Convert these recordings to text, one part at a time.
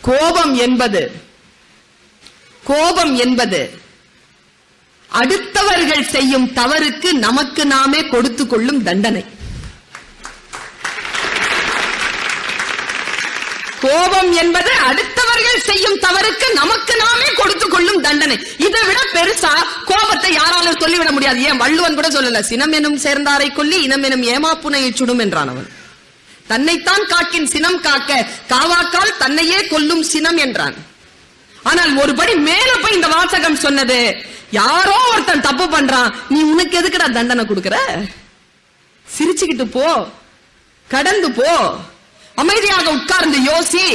கோபம் என்பது அடுத்தவர்கள் செய்யும் தவறுக்கு நமக்கு நாமே கொடுத்து கொள்ளும் தண்டனை. கோபம் என்பது அடுத்தவர்கள் செய்யும் தவறுக்கு நமக்கு நாமே கொடுத்துக் கொள்ளும் தண்டனை. இதை விட பெருசா கோபத்தை யாராலும் சொல்லிவிட முடியாது. ஏன் வள்ளுவன் கூட சொல்லல, சினம் எனும் சேர்ந்தாரை கொல்லி இனம் எனும் ஏமாப்புனையை சுடும் என்றான் அவன். தன்னைத்தான் காக்கின் சினம் காக்க காவாக்கால் தன்னையே கொல்லும் சினம் என்றான். ஆனால் ஒருபடி மேல போய் இந்த வாசகம் சொன்னது, யாரோ ஒருத்தன் தப்பு பண்றான், நீ உனக்கு எதுக்குடா தண்டனை கொடுக்கிற? சிரிச்சுக்கிட்டு போ, கடந்து போ, அமைதியாக உட்கார்ந்து யோசி.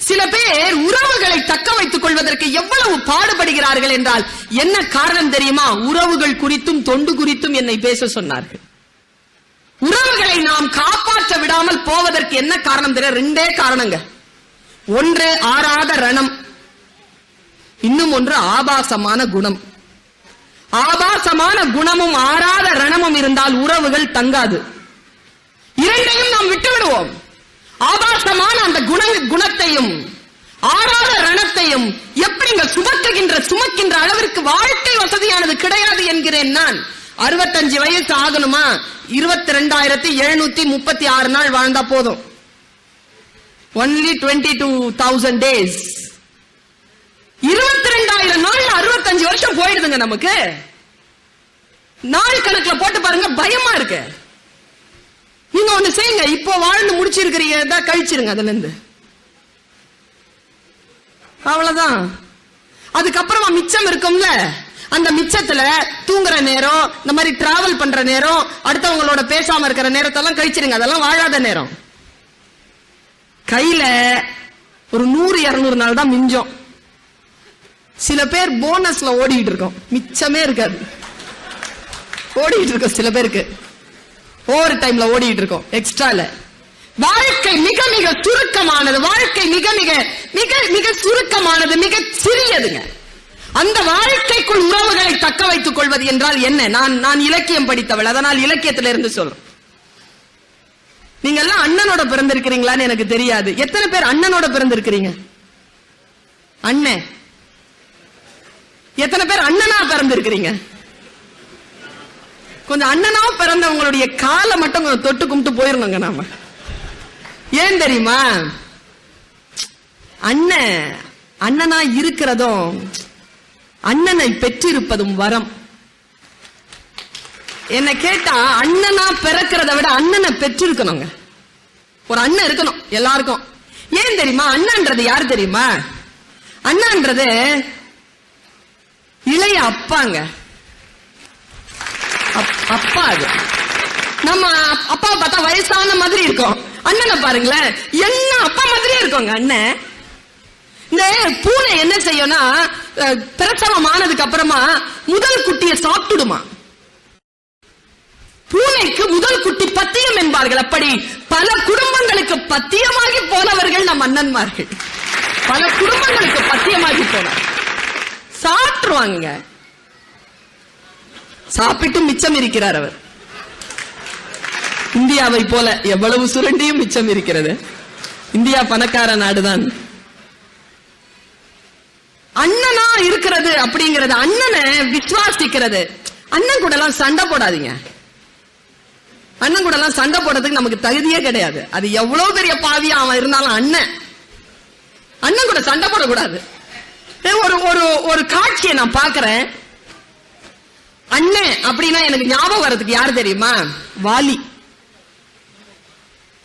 சில பேர் உறவுகளை தக்க வைத்துக் கொள்வதற்கு எவ்வளவு பாடுபடுகிறார்கள் என்றால் என்ன காரணம் தெரியுமா? உறவுகள் குறித்தும் தொண்டு குறித்தும் என்னை பேச சொன்னார்கள். உறவுகளை நாம் காப்பாற்ற விடாமல் போவதற்கு என்ன காரணம் தெரியும்? ரெண்டே காரணங்க. ஒன்று ஆறாத ரணம், இன்னும் ஒன்று ஆபாசமான குணம். ஆபாசமான குணமும் ஆறாத ரணமும் இருந்தால் உறவுகள் தங்காது. இரண்டையும் நாம் விட்டு விடுவோம். ஆபாசமான அந்த குணத்தையும் ஆறாத ரணத்தையும் எப்படிங்க சுமக்கின்ற அளவிற்கு வாழ்க்கை வசதியானது கிடையாது என்கிறேன் நான். 65 வயசு ஆகணுமா? 22,736 நாள் வாழ்ந்தா போதும். only 22,000 days. 22,000 நாள் 65 வருஷம் போயிடுதுங்க நமக்கு. நாள் கணக்குல போட்டு பாருங்க, பயமா இருக்கு. நீங்க ஒண்ணு செய்யுங்க, இப்போ வாழ்ந்து முடிச்சிருக்கிறீங்க, கழிச்சிருங்க அதுல இருந்து, அவ்வளவுதான். அதுக்கப்புறமா மிச்சம் இருக்கும்ல, அந்த மிச்சத்துல தூங்குற நேரம், இந்த மாதிரி டிராவல் பண்ற நேரம், அடுத்தவங்களோட பேசாம இருக்கிற நேரத்தெல்லாம் கழிச்சிருங்க. அதெல்லாம் வாழாத நேரம். கையில ஒரு 100-200 நாள் தான் மிஞ்சம். சில பேர் போனஸ்ல ஓடிட்டு இருக்கோம், மிச்சமே இருக்காது. ஓடிட்டு இருக்கோம், சில பேருக்கு ஓவர் டைம்ல ஓடிட்டு இருக்கோம், எக்ஸ்ட்ரால. வாழ்க்கை மிக மிக சுருக்கமானது. வாழ்க்கை மிக மிக மிக மிக சுருக்கமானது, மிக சிறியதுங்க. அந்த வாழ்க்கைக்குள் உறவுகளை தக்க வைத்துக் கொள்வது என்றால் என்ன? நான் இலக்கியம் படித்தவள், அதனால் இலக்கியத்தில இருந்து சொல்றேன். நீங்க எல்லாம் அண்ணனோட பிறந்திருக்கிறீங்களான்னு எனக்கு தெரியாது. எத்தனை பேர் அண்ணனோட பிறந்திருக்கிறீங்க? அண்ணன். எத்தனை பேர் அண்ணனா பிறந்திருக்கிறீங்க? கொஞ்சம் அண்ணனா பிறந்தவங்களுடைய காலை மட்டும் கொஞ்சம் தொட்டு கும்பிட்டு போயிருந்தோங்க நாம. ஏன் தெரியுமா? அண்ணனா இருக்கிறதும் அண்ணனை பெற்றிருப்பதும் வரம். என்ன கேட்டா, அண்ணனா பிறக்கிறத விட அண்ணனை பெற்றிருக்கணுங்க. ஒரு அண்ணன் இருக்கணும் எல்லாருக்கும். ஏன் தெரியுமா? அண்ணன்றது யார் தெரியுமா? அண்ணன்றது இளைய அப்பாங்க. அப்பா. அது நம்ம அப்பா பார்த்தா வயசான மாதிரி இருக்கும். அண்ணனை பாருங்களேன், என்ன அப்பா மாதிரியே இருக்குங்க அண்ணன். இந்த பூனை என்ன செய்யும்னா, பிரசவம் ஆனதுக்கு அப்புறமா முதல் குட்டியை சாப்பிட்டுடுமா. பூனைக்கு முதல் குட்டி பத்தியம் என்பார்கள். அப்படி பல குடும்பங்களுக்கு பத்தியமாகி போனவர்கள் நம் அண்ணன்மார்கள். பல குடும்பங்களுக்கு பத்தியமாகி போனார். சாப்பிட்டுருவாங்க, சாப்பிட்டு மிச்சம் இருக்கிறார் அவர். இந்தியாவை போல எவ்வளவு சுரண்டியும் மிச்சம் இருக்கிறது. இந்தியா பணக்கார நாடுதான். அண்ணனா இருக்கிறது அப்படிங்கிறது, அண்ணனை விசுவாசிக்கிறது. அண்ணன் கூட எல்லாம் சண்டை போடாதீங்க. அண்ணன் கூட எல்லாம் சண்டை போடுறதுக்கு நமக்கு தகுதியே கிடையாது. அது எவ்வளவு பெரிய பாவியா அவன் இருந்தாலும் அண்ணன் கூட சண்டை போடக்கூடாது. ஒரு காட்சியை நான் பாக்குறேன். அண்ணன் அப்படின்னா எனக்கு ஞாபகம் வர்றதுக்கு யாரு தெரியுமா? வாலி.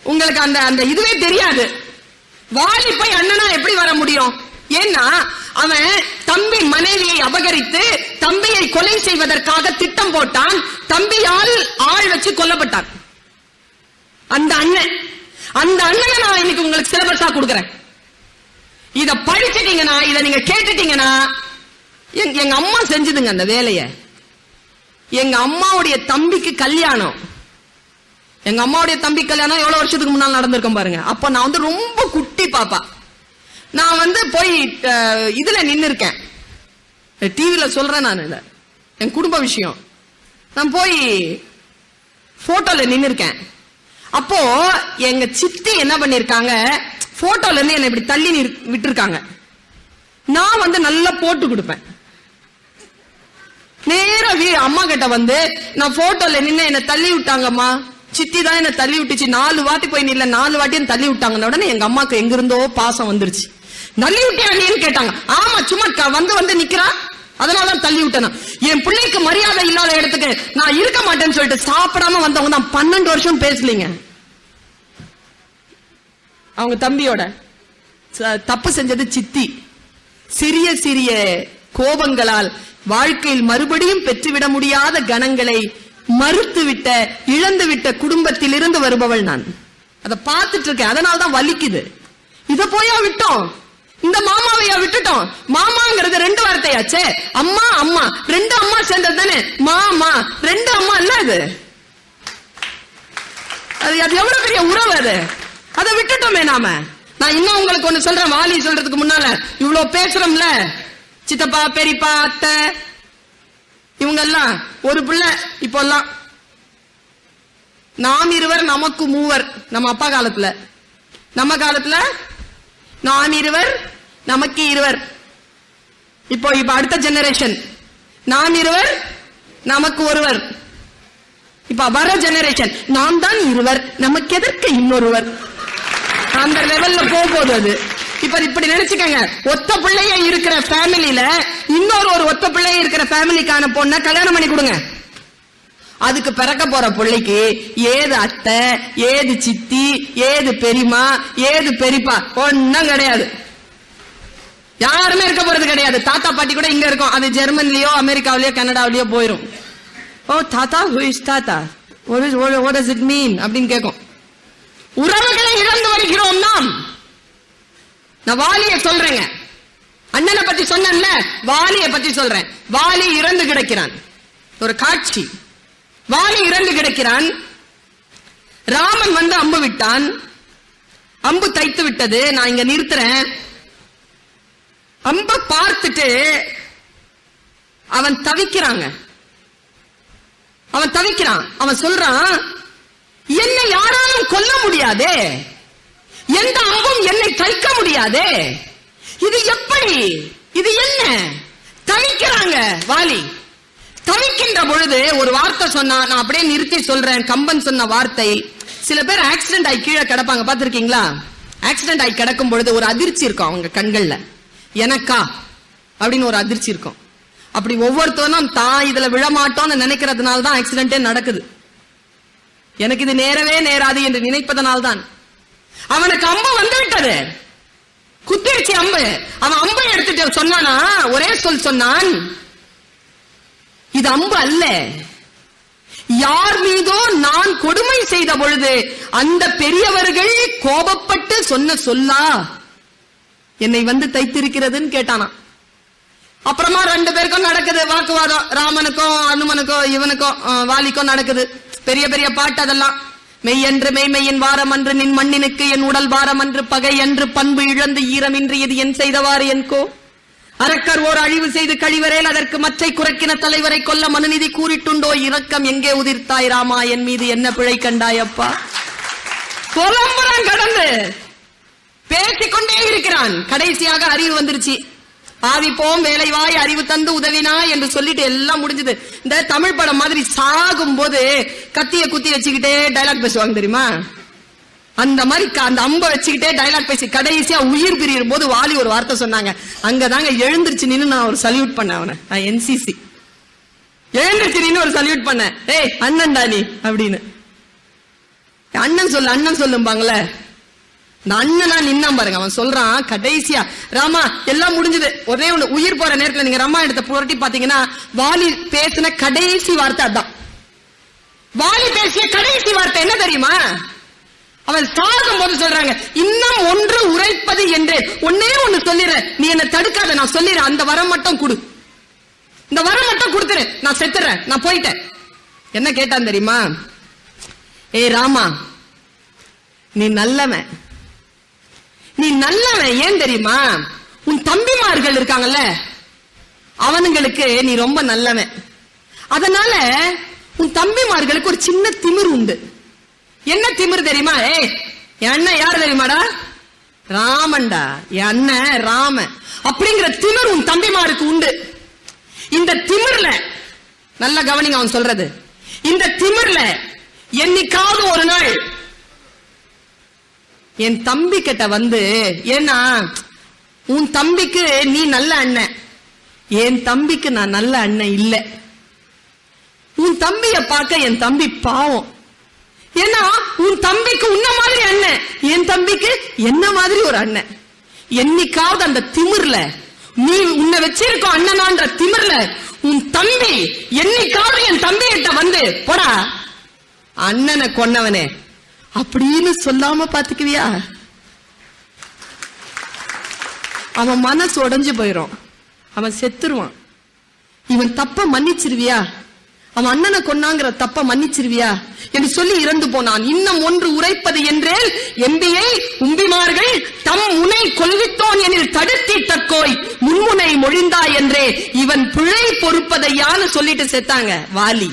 உங்களுக்கு அந்த இதுவே தெரியாது. வாலி போய் அண்ணனா எப்படி வர முடியும்? ஏன்னா அவன் தம்பி மனைவியை அபகரித்து தம்பியை கொலை செய்வதற்காக திட்டம் போட்டான். தம்பியால் ஆள் வச்சு கொல்லப்பட்டான். அந்த அண்ணனை நான் இன்னைக்கு உங்களுக்கு சிலபஸா கொடுக்கிறேன். இத படிச்சிட்டீங்கன்னா, இத நீங்க கேட்டுட்டீங்கன்னா, எங்க அம்மா செஞ்சதுங்க அந்த வேலைய. எங்க அம்மாவுடைய தம்பிக்கு கல்யாணம். எங்க அம்மாவுடைய தம்பி கல்யாணம் எவ்வளவு வருஷத்துக்கு முன்னால் நடந்திருக்கும் பாருங்க. அப்ப நான் வந்து ரொம்ப குட்டி பாப்பா. நான் வந்து போய் இதுல நின்னு இருக்கேன், டிவில சொல்றேன் நான். என் குடும்ப விஷயம். நான் போய் போட்டோல நின்னு இருக்கேன். அப்போ எங்க சித்தி என்ன பண்ணிருக்காங்க, போட்டோல இருந்து என்ன இப்படி தள்ளி விட்டுருக்காங்க. நான் வந்து நல்லா போட்டு கொடுப்பேன். நேரா அம்மா கிட்ட வந்து நான் போட்டோல நின்று என்ன தள்ளி விட்டாங்கம்மா, சித்தி தான் என்ன தள்ளி விட்டுச்சு, 4 வாட்டி போய் நில்ல, 4 வாட்டியும் தள்ளி விட்டாங்க. உடனே எங்க அம்மாக்கு எங்க இருந்தோ பாசம் வந்துருச்சு. தள்ளி விட்டியா நீன்னு கேட்டாங்க. ஆமா, சும்மா வந்து நிக்கிறா, அதனாலதான் தள்ளி விட்டேன். என் பிள்ளைக்கு மரியாதை இல்லாத இடத்துக்கு நான் இருக்க மாட்டேன்னு சொல்லிட்டு சாப்பிடாம வந்தவங்க தான் 12 வருஷம் பேசலீங்க. அவங்க தம்பியோட தப்பு செஞ்சது சித்தி. சிறிய சிறிய கோபங்களால் வாழ்க்கையில் மறுபடியும் பெற்றுவிட முடியாத கணங்களை மறுத்துவிட்ட, இழந்துவிட்ட குடும்பத்தில் இருந்து வருபவள் நான். அதை பார்த்துட்டு இருக்கேன், அதனால்தான் வலிக்குது. இத போயா விட்டோம், இந்த மாமாவையா விட்டுட்டோம். மாமாங்கிறது 2 வார்த்தையாச்சே, அம்மா அம்மா 2 அம்மா சேர்ந்தது தானே மாமா. 2 அம்மா இல்ல அது, அது எவ்வளவு பெரிய உறவு அது. அதை விட்டுட்டோமே நாம. நான் இன்னும் உங்களுக்கு ஒண்ணு சொல்றேன், வாலி சொல்றதுக்கு முன்னால இவ்வளவு பேசுறோம்ல, சித்தப்பா பெரியப்பா அத்தை இவங்க எல்லாம் ஒரு பிள்ளை. இப்போ எல்லாம் நாம் இருவர் நமக்கு மூவர். நம்ம அப்பா காலத்துல, நம்ம காலத்துல நாம் இருவர் நமக்கு இருவர். இப்போ அடுத்த ஜெனரேஷன் நாம் இருவர் நமக்கு ஒருவர். இப்ப வர ஜெனரேஷன் நாம் தான் இருவர் நமக்கு எதற்கு இன்னொருவர். அந்த லெவல்ல போகுது அது. இப்ப இப்படி நினைச்சுக்கங்க, ஒத்த பிள்ளைய இருக்கிற ஃபேமிலியில இன்னொரு ஒத்த பிள்ளைய இருக்கிற ஃபேமிலிக்கான பொண்ண கல்யாணம் பண்ணி கொடுங்க. அதுக்கு பிறக்க போற பிள்ளைக்கு ஏது அத்தை, ஏது சித்தி, ஏது பெரியமா, ஏது பெரியப்பா ஒன்னும் கிடையாது. யாருமே இருக்க போறது கிடையாது. தாத்தா பாட்டி கூட இங்க இருக்கும், அது ஜெர்மனிலயோ அமெரிக்காவிலயோ கனடாவிலயோ போயிரும். ஓ தாத்தா, who is தாத்தா, what does it mean அப்படின்னு கேட்கும். உறவுகளை இழந்து வருகிறோம் நாம். நான் வாலிய சொல்றேங்க, அண்ணனை பத்தி சொன்னேன்ல, வாலிய பத்தி சொல்றேன். வாலி இறந்து கிடக்கிறான், ஒரு காட்சி. வாலி இறந்து கிடக்கிறான். ராமன் வந்து அம்பு விட்டான், அம்பு தைத்து விட்டது. நான் இங்க நிறுத்துறேன். அம்பை பார்த்துட்டு அவன் தவிக்கிறாங்க, அவன் தவிக்கிறான். அவன் சொல்றான், என்னை யாராலும் கொல்ல முடியாதே, எந்த அம்பும் என்னை தைக்க முடியாதே, இது எப்படி, இது என்ன? தவிக்கிறாங்க. வாலி தவிக்கின்ற பொழுது ஒரு வார்த்தை சொன்னா, நான் அப்படியே நிறுத்தி சொல்றேன். கம்பன் சொன்ன வார்த்தை. சில பேர் ஆக்சிடென்ட் ஆகி கீழே கிடப்பாங்க, பாத்திருக்கீங்களா? ஆக்சிடென்ட் ஆகி கிடக்கும் பொழுது ஒரு அதிர்ச்சி இருக்கும் அவங்க கண்கள்ல, எனக்கா அப்படின்னு ஒரு அதிர்ச்சி இருக்கும். அப்படி ஒவ்வொருத்தரும் தான் இதுல விழமாட்டோம்னு நினைக்கிறதுனால தான் ஆக்சிடென்டே நடக்குது. எனக்கு இது நேரவே நேராது என்று நினைப்பதனால்தான். அவனுக்கு அம்பு வந்து விட்டது, குத்திருச்சு அம்பு. அவன் அம்பை எடுத்துட்டு சொன்னானா, ஒரே சொல் சொன்னான், இது அம்பு அல்ல, யார் மீதோ நான் கொடுமை செய்த பொழுது அந்த பெரியவர்கள் கோபப்பட்டு சொன்ன சொல்லா என்னை வந்து தைத்திருக்கிறதுன்னு கேட்டானா. அப்புறமா 2 பேருக்கும் நடக்குது வாக்குவாதம். ராமனுக்கும் அனுமனுக்கும் இவனுக்கும் வாலிக்கும் நடக்குது. பெரிய பெரிய பாட்டு அதெல்லாம். மெய்யன்று மெய்மையின் வாரம் அன்று நின் மண்ணினுக்கு என் உடல் வாரம் அன்று பகை என்று பண்பு இழந்து ஈரமின்றி இது என் செய்தவாறு என்கோ அரக்கர் ஓர் அழிவு செய்து கழிவரேல் அதற்கு மற்றை குறைக்கின தலைவரை கொல்ல மனுநிதி கூறிட்டுண்டோ இரக்கம் எங்கே உதிர்த்தாய் ராமா என் மீது என்ன பிழை கண்டாயப்பா. புலம்புறான், கடந்து பேசிக்கொண்டே இருக்கிறான். கடைசியாக அறிவு வந்துருச்சு. ஆவிப்போம் வேலைவாய் அறிவு தந்து உதவினா என்று சொல்லிட்டு எல்லாம் முடிஞ்சது. இந்த தமிழ் படம் மாதிரி சாகும் போது கத்திய குத்தி வச்சுக்கிட்டே டைலாக் பேசுவாங்க தெரியுமா? அந்த மாதிரி அந்த அம்ப வச்சுக்கிட்டே டைலாக் பேசி கடைசியா உயிர் பிரியும் போது வாலி ஒரு வார்த்தை சொன்னாங்க. அங்கதாங்க எழுந்திருச்சு நின்னு நான் ஒரு சல்யூட் பண்ணேன். அவனை நான் NCC எழுந்திருச்சு நின்னு ஒரு சல்யூட் பண்ணேன். ஏய் அண்ணன் டானி அப்படின்னு. அண்ணன் சொல்லு அண்ணன் சொல்லும்பாங்களே, இந்த அண்ணனா நின்னா பாருங்க. அவன் சொல்றான் கடைசியா, ராமா எல்லாம் முடிஞ்சது, ஒரே ஒண்ணு உயிர் போற நேரத்துல நீங்க ரம்மா எடுத்த புரட்டி பாத்தீங்கன்னா வாலி பேசின கடைசி வார்த்தை அதான். வாலி பேசிய கடைசி வார்த்தை என்ன தெரியுமா? அவன் சாகும் போது சொல்றாங்க, இன்னும் ஒன்று உரைப்பது என்று ஒன்னே ஒண்ணு சொல்லிடுறேன், நீ என்ன தடுக்காத, நான் சொல்லிடுறேன், அந்த வரம் மட்டும் கொடு, இந்த வரம் மட்டும் கொடுத்துரு, நான் செத்துறேன், நான் போயிட்டேன். என்ன கேட்டான் தெரியுமா? ஏய் ராமா, நீ நல்லவன், நீ நல்லவன். ஏன் தெரியுமா? உன் தம்பிமார்கள் இருக்காங்கல்ல, அவனுங்களுக்கு நீ ரொம்ப நல்லவன். அதனால உன் தம்பிமார்களுக்கு ஒரு சின்ன திமிர் உண்டு. என்ன திமிர் தெரியுமா? என் அண்ணன் யாரு தெரியுமாடா? ராமன்டா, என் அண்ணன் ராம அப்படிங்கிற திமிர் உன் தம்பிமாருக்கு உண்டு. இந்த திமிர்ல நல்ல கவனிங்க அவன் சொல்றது, இந்த திமிர்ல என்னைக்காவது ஒரு நாள் என் தம்பி கிட்ட வந்து, ஏன்னா உன் தம்பிக்கு நீ நல்ல அண்ணன், என் தம்பிக்கு நான் நல்ல அண்ணன் இல்ல. உன் தம்பிய பார்க்க என் தம்பி பாவம். ஏன்னா உன் தம்பிக்கு உன்ன மாதிரி அண்ணன், என் தம்பிக்கு என்ன மாதிரி ஒரு அண்ணன். என்னைக்காவது அந்த திமிர்ல, நீ உன்னை வச்சிருக்க அண்ணனான்ற திமிர்ல உன் தம்பி என்னைக்காவது என் தம்பி கிட்ட வந்து, போடா அண்ணனை கொன்னவனே அப்படின்னு சொல்லாம பாத்துக்குவியா? அவன் மனசு உடைஞ்சு போயிரும், அவன் செத்துருவான். இவன் தப்ப மன்னிச்சிருவியா? அவன் அண்ணனை கொன்னாங்கிற தப்ப மன்னிச்சிருவியா என்று சொல்லி இறந்து போனான். இன்னும் ஒன்று உரைப்பது என்றேல் எம்பியை உம்பிமார்கள் தம் முனை கொல்வித்தோன் எனில் தடுத்திட்டக்கோய் முன்முனை மொழிந்தாய் என்றே இவன் பிழை பொறுப்பதையான்னு சொல்லிட்டு செத்தாங்க. வாலி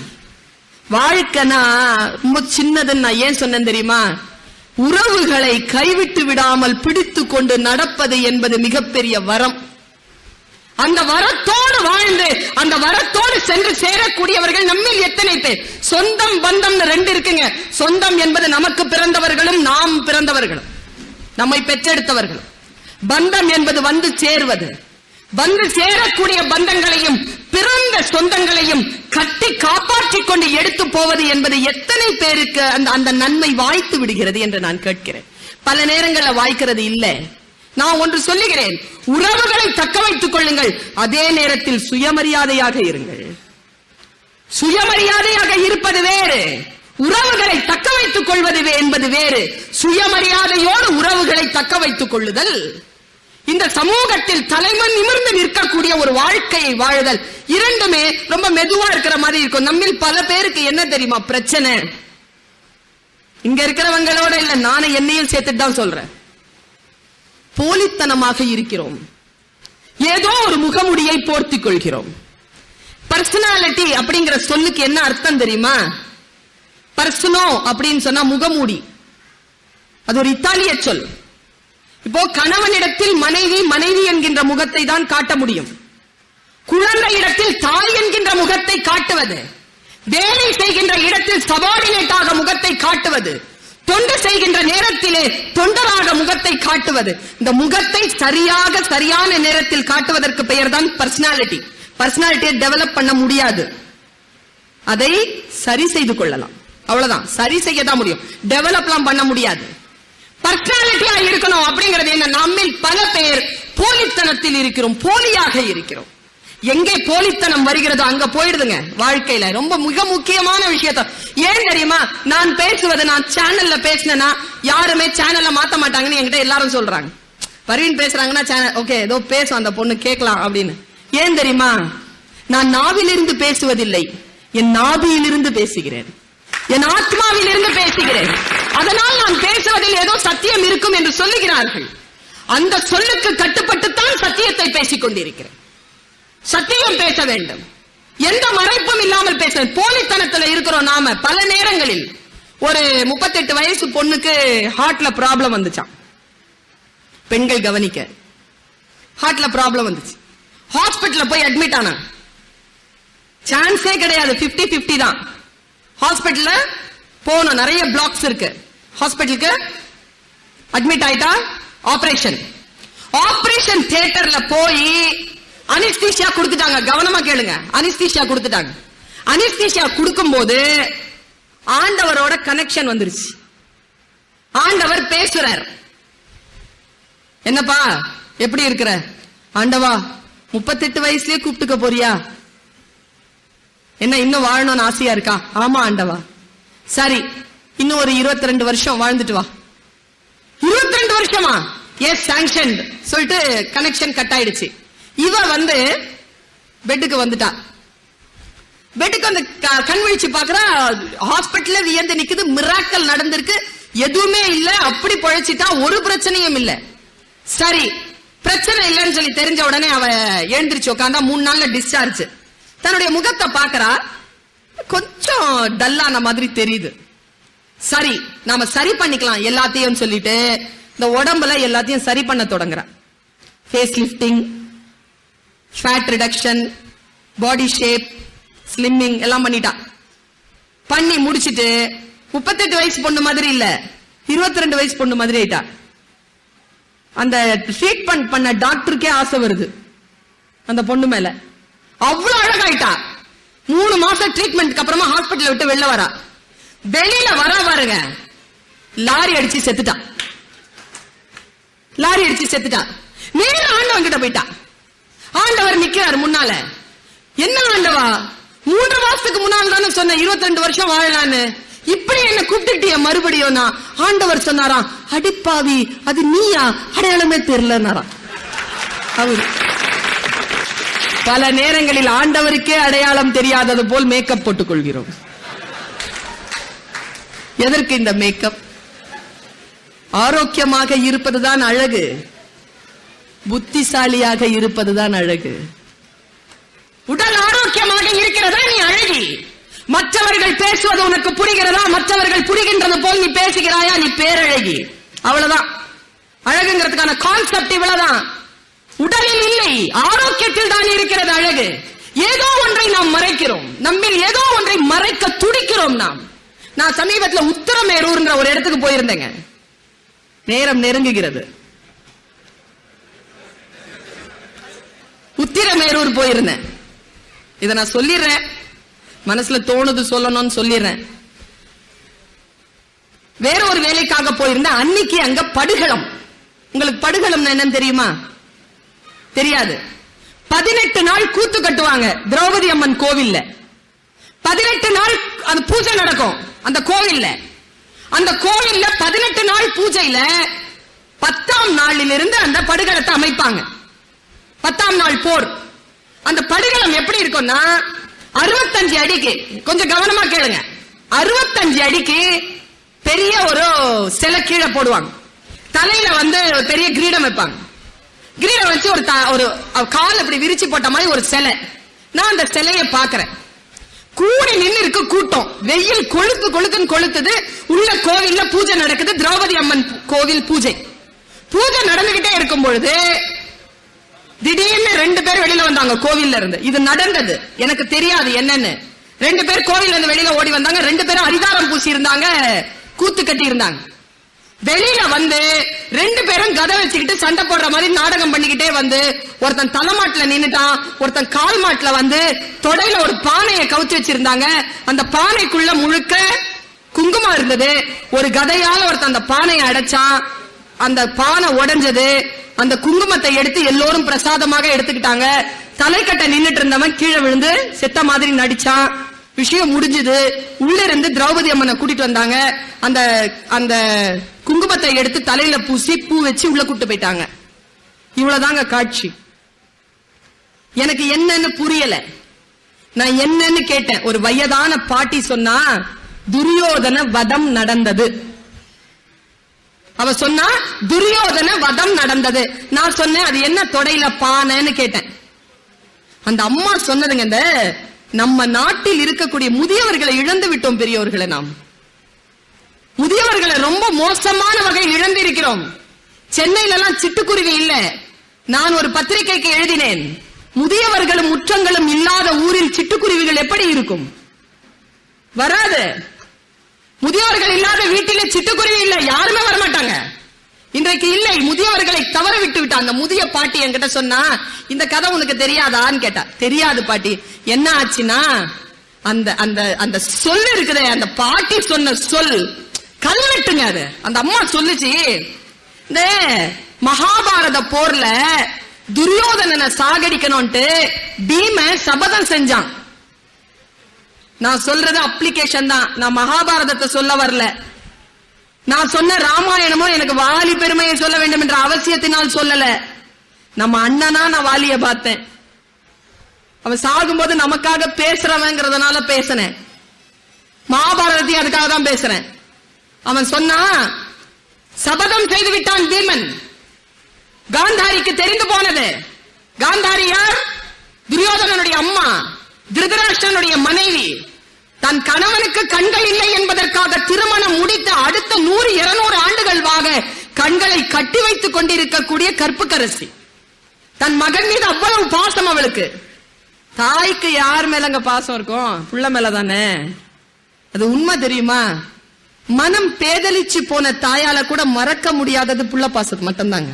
வாழ்க்கைனா ரொம்ப சின்னதுன்னு நான் ஏன் சொன்னேன் தெரியுமா? உறவுகளை கைவிட்டு விடாமல் பிடித்து கொண்டு நடப்பது என்பது மிகப்பெரிய வரம். அந்த வரத்தோடு வாழ்ந்து அந்த வரத்தோடு சென்று சேரக்கூடியவர்கள் நம்மில் எத்தனை பேர்? சொந்தம் பந்தம் ரெண்டு இருக்குங்க. சொந்தம் என்பது நமக்கு பிறந்தவர்களும் நாம் பிறந்தவர்களும் நம்மை பெற்றெடுத்தவர்களும். பந்தம் என்பது வந்து சேர்வது. வந்து சேரக்கூடிய பந்தங்களையும் பிறந்த சொந்தங்களையும் கட்டி காப்பாற்றிக் கொண்டு எடுத்து போவது என்பது எத்தனை பேருக்கு அந்த நன்மை வாய்த்து விடுகிறது என்று நான் கேட்கிறேன். பல நேரங்களில் வாய்க்கிறது இல்லை. நான் ஒன்று சொல்லுகிறேன், உறவுகளை தக்க வைத்துக் கொள்ளுங்கள், அதே நேரத்தில் சுயமரியாதையாக இருங்கள். சுயமரியாதையாக இருப்பது வேறு, உறவுகளை தக்க வைத்துக் கொள்வது என்பது வேறு. சுயமரியாதையோடு உறவுகளை தக்க வைத்துக் கொள்ளுதல், இந்த சமூகத்தில் தலைமன் நிமிர்ந்து நிற்கக்கூடிய ஒரு வாழ்க்கையை வாழுதல், இரண்டுமே ரொம்ப மெதுவா இருக்கிற மாதிரி இருக்கும். நம்மில் பல பேருக்கு என்ன தெரியுமா பிரச்சனை? இங்க இருக்கிறவங்களோட இல்ல, நானே என்னையும் சேர்த்துட்டு தான் சொல்றேன். போலித்தனமாக இருக்கிறோம். ஏதோ ஒரு முகமுடியை போர்த்திக் கொள்கிறோம். பர்சனாலிட்டி அப்படிங்கிற சொல்லுக்கு என்ன அர்த்தம் தெரியுமா? பர்சனோ அப்படின்னு சொன்னா முகமூடி, அது ஒரு இத்தாலிய சொல். இப்போ கணவனிடத்தில் மனைவி மனைவி என்கின்ற முகத்தை தான் காட்ட முடியும். குழந்தை இடத்தில் தாய் என்கின்ற முகத்தை காட்டுவது, வேலை செய்கின்ற இடத்தில் சபார்டினேட்டாக முகத்தை காட்டுவது, தொண்டு செய்கின்ற நேரத்திலே தொண்டராக முகத்தை காட்டுவது. இந்த முகத்தை சரியான நேரத்தில் காட்டுவதற்கு பெயர் தான் பர்சனாலிட்டி. பர்சனாலிட்டியை டெவலப் பண்ண முடியாது, அதை சரி செய்து கொள்ளலாம், அவ்வளவுதான். சரி செய்ய தான் முடியும், டெவலப்லாம் பண்ண முடியாது. பர்சனாலிட்டியா இருக்கணும் அப்படிங்கிறது என்ன? நம்மில் பல பேர் போலித்தனத்தில் இருக்கிறோம், போலியாக இருக்கிறோம். எங்கே போலித்தனம் வருகிறதோ அங்க போயிடுதுங்க வாழ்க்கையில. ரொம்ப மிக முக்கியமான விஷயத்த ஏன் தெரியுமா? நான் பேசுவது, நான் சேனல்ல பேசினா யாருமே சேனல்ல மாத்த மாட்டாங்கன்னு என்கிட்ட எல்லாரும் சொல்றாங்க. பர்வீன் பேசுறாங்கன்னா சேனல் ஓகே, ஏதோ பேசும் அந்த பொண்ணு கேட்கலாம் அப்படின்னு. ஏன் தெரியுமா? நான் நாவிலிருந்து பேசுவதில்லை, என் நாபியிலிருந்து பேசுகிறேன், என் ஆத்மாவிலிருந்து பேசுகிறேன். அதனால் நான் பேசுவதில் ஏதோ சத்தியம் இருக்கும் என்று சொல்லுகிறார்கள். அந்த சொல்லுக்கு கட்டுப்பட்டுத்தான் சத்தியத்தை பேசிக் கொண்டிருக்கிறேன். சத்தியம் பேச வேண்டும், எந்த மறைப்பும் இல்லாமல் பேச. போலித்தனத்துல இருக்கிறோம் நாம. பல நேரங்களில் ஒரு 38 வயசு பொண்ணுக்கு ஹார்ட்ல ப்ராப்ளம் வந்துச்சான். பெண்கள் கவனிக்க, ஹார்ட்ல ப்ராப்ளம் வந்துச்சு. ஹாஸ்பிட்டல்ல போய் அட்மிட் ஆனா, சான்ஸே கிடையாது, 50-50 தான். ஹாஸ்பிட்டல்ல போனோம், நிறைய பிளாக்ஸ் இருக்கு. ஹாஸ்பிட்டலுக்கு அட்மிட் ஆயிட்டா, ஆபரேஷன் தியேட்டர்ல போய் அனிஸ்தீசியா கொடுத்துட்டாங்க. கவனமா கேளுங்க, அனிஸ்தீசியா கொடுத்துட்டாங்க. அனிஸ்தீசியா கொடுக்கும் போது ஆண்டவரோட கனெக்ஷன் வந்துருச்சு. ஆண்டவர் பேசுறார். என்னப்பா எப்படி இருக்கிற? ஆண்டவா 38 வயசுலயே கூப்பிட்டுக்க போறியா? என்ன இன்னும் வாழணும்னு ஆசையா இருக்கா? ஆமா ஆண்டவா. சரி, இன்னும் ஒரு 22 வருஷம் வாழ்ந்துட்டு வா. 22 வருஷமா? எஸ் சாங்ஷன் சொல்லிட்டு கனெக்ஷன் கட் ஆயிடுச்சு. இவ வந்து பெட்டுக்கு வந்துட்டா. பெட்டுக்கு வந்து கண் விழிச்சு பாக்குறா, ஹாஸ்பிட்டல்ல வியந்து நிக்குது. மிராக்கல் நடந்திருக்கு, எதுவுமே இல்ல, அப்படி பொழைச்சிட்டா, ஒரு பிரச்சனையும் இல்ல. சரி, பிரச்சனை இல்லைன்னு சொல்லி தெரிஞ்ச உடனே அவ எழுந்திருச்சு உட்காந்தா. 3 நாள்ல டிஸ்சார்ஜ். தன்னுடைய முகத்தை பாக்குறா, கொஞ்சம் டல்லான மாதிரி தெரியுது. சரி நாம சரி பண்ணிக்கலாம் எல்லாத்தையும் சொல்லிட்டு இந்த உடம்புல எல்லாத்தையும் சரி பண்ண தொடங்குறான். Face lifting, fat reduction, body shape, slimming எல்லாம் பண்ணிட்டான். பண்ணி முடிச்சிட்டு 38 வயசு பொண்ணு மாதிரி இல்ல, 22 வயசு பொண்ணு மாதிரி ஆயிட்டா. அந்த ட்ரீட்மெண்ட் பண்ண டாக்டருக்கே ஆசை வருது அந்த பொண்ணு மேல. அவ்வளவு அழகாயிட்டா. 3 மாசம் ட்ரீட்மெண்ட்க்கு அப்புறமா ஹாஸ்பிட்டல் விட்டு வெளில வரா. வெளியில வர பாருங்க, லாரி அடிச்சு செத்துட்டா. லாரி அடிச்சு செத்துட்டா. நேர ஆண்டவன் கிட்ட போயிட்டா. ஆண்டவர் நிக்கிறார் முன்னால. என்ன ஆண்டவா, 3 மாசத்துக்கு முன்னால் தானே சொன்ன 22 வருஷம் வாழலான்னு, இப்படி என்ன கூப்பிட்டுட்டிய மறுபடியும்? ஆண்டவர் சொன்னாராம், அடிப்பாவி அது நீயா, அடையாளமே தெரியலன்னாராம். அவரு பல நேரங்களில் ஆண்டவருக்கே அடையாளம் தெரியாதது போல் மேக்கப் போட்டுக் கொள்கிறோம். எதற்கு இந்த மேக்கப்? ஆரோக்கியமாக இருப்பதுதான் அழகு, புத்திசாலியாக இருப்பதுதான் அழகு. உடல் ஆரோக்கியமாக இருக்கிறதா நீ அழகி. மற்றவர்கள் பேசுவது உனக்கு புரிகிறதா? மற்றவர்கள் புரிகின்றது போல் நீ பேசுகிறாயா? நீ பேரழகி. அவ்வளவுதான். அழகுங்கிறதுக்கான கான்செப்ட் இவ்வளவுதான். உடலில் இல்லை, ஆரோக்கியத்தில் தான் இருக்கிறது அழகு. ஏதோ ஒன்றை நாம் மறைக்கிறோம், நம்மில் ஏதோ ஒன்றை மறைக்க துடிக்கிறோம் நாம். நான் சமீபத்தில் உத்தரமேரூர்ங்கிற ஒரு இடத்துக்கு போயிருந்தேங்க. நேரம் நெருங்குகிறது. உத்திரமேரூர் போயிருந்தேன். இத நான் சொல்லிடுறேன், மனசுல தோணுது சொல்லணும்னு சொல்லிடுறேன். வேற ஒரு வேலைக்காக போயிருந்தேன். அன்னைக்கு அங்க படுகளம். உங்களுக்கு படுகளம் என்னன்னு தெரியுமா? தெரியாது. 18 நாள் கூத்து கட்டுவாங்க திரௌபதி அம்மன் கோவில்ல. 18 நாள் அந்த பூஜை நடக்கும் அந்த கோவில்ல. அந்த கோவில்ல 18 நாள் பூஜையில 10ஆம் நாளிலிருந்து அந்த படுகளத்தை அமைப்பாங்க. 10ஆம் நாள் போர். அந்த படுகளம் எப்படி இருக்கும்னா 65 அடிக்கு, கொஞ்சம் கவனமா கேளுங்க, 65 அடிக்கு பெரிய ஒரு சிலை கீழே போடுவாங்க. தலையில பெரிய கிரீடம் வைப்பாங்க. கிரீடம் வச்சு ஒரு கால் அப்படி விரிச்சு போட்ட மாதிரி ஒரு சிலை. நான் அந்த சிலையை பாக்குறேன். கூடி நின்று இருக்கு கூட்டம். வெயில் கொளுத்துன்னு கொளுத்துது. உள்ள கோவில்ல பூஜை நடக்குது. திரௌபதி அம்மன் கோவில் பூஜை. பூஜை நடந்துகிட்டே இருக்கும் பொழுது திடீர்னு 2 பேர் வெளியில வந்தாங்க கோவில்ல இருந்து. இது நடந்தது, எனக்கு தெரியாது என்னன்னு. 2 பேர் கோவில்ல இருந்து வெளியில ஓடி வந்தாங்க. 2 பேரும் அரிதாரம் பூசி இருந்தாங்க, கூத்து கட்டி இருந்தாங்க. வெளியில 2 பேரும் கதை வச்சுக்கிட்டு சண்டை போடுற மாதிரி நாடகம் பண்ணிக்கிட்டே ஒருத்தன் தலைமாட்டுல நின்னுட்டான், ஒருத்தன் கால் மாட்டுல தொடையில ஒரு பானையை கவுத்து வச்சிருந்தாங்க. அந்த பானைக்குள்ள முழுக்க குங்குமம் இருந்தது. ஒரு கதையால ஒருத்தன் அந்த பானையை அடைச்சான். அந்த பானை உடைஞ்சது. அந்த குங்குமத்தை எடுத்து எல்லோரும் பிரசாதமாக எடுத்துக்கிட்டாங்க. தலைக்கட்டை நின்னுட்டு இருந்தவன் கீழே விழுந்து செத்த மாதிரி நடிச்சான். விஷயம் முடிஞ்சது. உள்ள இருந்து திரௌபதி அம்மனை கூட்டிட்டு வந்தாங்க. அந்த அந்த குங்குமத்தை எடுத்து தலையில பூசி பூ வச்சு உள்ள கூட்டு போயிட்டாங்க. இவ்வளவுதாங்க காட்சி. எனக்கு என்னன்னு புரியல. நான் என்னன்னு கேட்டேன். ஒரு வயதான பாட்டி சொன்னா துரியோதன வதம் நடந்தது. அவ சொன்னா துரியோதன வதம் நடந்தது. நான் சொன்னேன் அது என்ன தொடையில பானைன்னு கேட்டேன். அந்த அம்மா சொன்னதுங்க, இந்த நம்ம நாட்டில் இருக்கக்கூடிய முதியவர்களை இழந்து விட்டோம் பெரியோர்களை. நாம் முதியவர்களை ரொம்ப மோசமான வகையில் இழந்து இருக்கிறோம். சென்னையில எல்லாம் சிட்டுக்குருவி இல்ல. நான் ஒரு பத்திரிகைக்கு எழுதினேன், முதியவர்களும் முற்றங்களும் இல்லாத ஊரில் சிட்டுக்குருவிகள் எப்படி இருக்கும்? வராது. முதியவர்கள் இல்லாத வீட்டிலே சிட்டுக்குருவி இல்ல, யாருமே வரமாட்டாங்க. இன்றைக்கு இல்லை, முதியவர்களை தவற விட்டு விட்டாங்க. முதிய பாட்டி என்கிட்ட சொன்னா, இந்த கதை உனக்கு தெரியாதான்னு கேட்டா. தெரியாது பாட்டி. என்ன ஆச்சுன்னா அந்த அந்த அந்த சொல் இருக்குதே, அந்த பாட்டி சொன்ன சொல் கல்வெட்டுங்க. அது அந்த அம்மா சொல்லுச்சு, இந்த மகாபாரத போர்ல துரியோதனனை சாகடிக்கணும்ட்டு பீம சபதம் செஞ்சான். நான் சொல்றது அப்ளிகேஷன் தான், நான் மகாபாரதத்தை சொல்ல வரல. நான் சொன்ன ராமாயணமோ எனக்கு வாலி பெருமையை சொல்ல வேண்டும் என்ற அவசியத்தினால் சொல்லல. நம்ம அண்ணனா நான் வாலிய பார்த்தேன். அவன் சாகும்போது நமக்காக பேசுறவங்கிறதுனால பேசினேன். மகாபாரதத்தையும் அதுக்காக தான் பேசுறேன். அவன் சொன்னா, சபதம் செய்து விட்டான் பீமன். காந்தாரிக்கு தெரிந்து போனது. காந்தாரி யார்? துரியோதனனுடைய அம்மா, திருதராஷ்டிரனுடைய மனைவி. தன் கணவனுக்கு கண்கள் இல்லை என்பதற்காக திருமணம் முடித்த அடுத்த 100-200 ஆண்டுகளாக கண்களை கட்டி வைத்துக் கொண்டிருக்கக்கூடிய கற்புக்கரசி. தன் மகன் மீது அவ்வளவு பாசம் அவளுக்கு. தாய்க்கு யார் மேலங்க பாசம் இருக்கும்? புள்ள மேலதானே. அது உண்மை தெரியுமா? மனம் பேதலிச்சு போன தாயால கூட மறக்க முடியாதது புள்ள பாசத்தை மட்டும்தாங்க.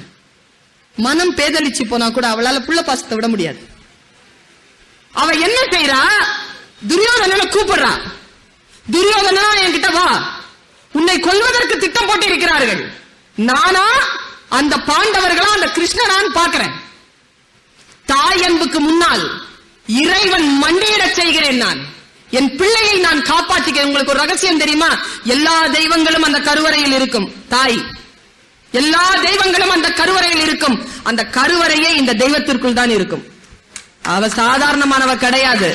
மனம் பேதலிச்சு போனா கூட அவளால புள்ள பாசத்தை விட முடியாது. அவ என்ன செய்யறா? துரியோதனனை கூப்பிடுறா. துரியோதனா, என்கிட்ட வா, உன்னை கொல்வதற்கு திட்டம் போட்டு இருக்கிறார்கள். நானா அந்த பாண்டவர்களா அந்த கிருஷ்ணனான்னு பாக்குறேன். தாய் அன்புக்கு முன்னால் இறைவன் மண்டியிட செய்கிறேன். நான் என் பிள்ளையை நான் காப்பாற்றுகிறேன். உங்களுக்கு ஒரு ரகசியம் தெரியுமா? எல்லா தெய்வங்களும் அந்த கருவறையில் இருக்கும். தாய், எல்லா தெய்வங்களும் அந்த கருவறையில் இருக்கும். அந்த கருவறையே இந்த தெய்வத்திற்குள் தான் இருக்கும். அவ சாதாரணமானவ கிடையாது.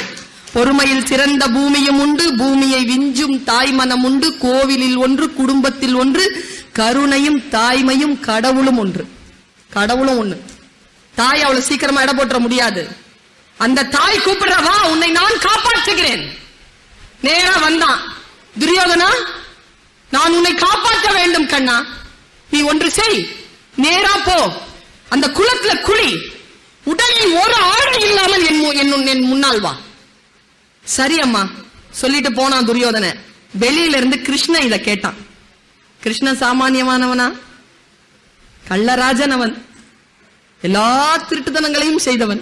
பொறுமையில் சிறந்த பூமியும் உண்டு, பூமியை விஞ்சும் தாய் மனம் உண்டு, கோவிலில் ஒன்று, குடும்பத்தில் ஒன்று, கருணையும் தாய்மையும் கடவுளும் ஒன்று. கடவுளும் ஒண்ணு. தாய் அவ்வளவு சீக்கிரமா இட போட்டுற முடியாது. அந்த தாய் கூப்பிடுறவா, உன்னை நான் காப்பாற்றுகிறேன். நேரா வந்தான். துரியோதனா, நான் உன்னை காப்பாற்ற வேண்டும் கண்ணா. நீ ஒன்று செய், நேரா போ, அந்த குளத்துல குளி, உடலில் ஒரு ஆடை இல்லாமல் என் முன்னால் வா. சரி அம்மா சொல்லிட்டு போனான் துரியோதன. வெளியில இருந்து கிருஷ்ணன் இத கேட்டான். கிருஷ்ணன் சாமானியமானவனா? கள்ளராஜன் அவன். எல்லா திருட்டுத்தனங்களையும் செய்தவன்.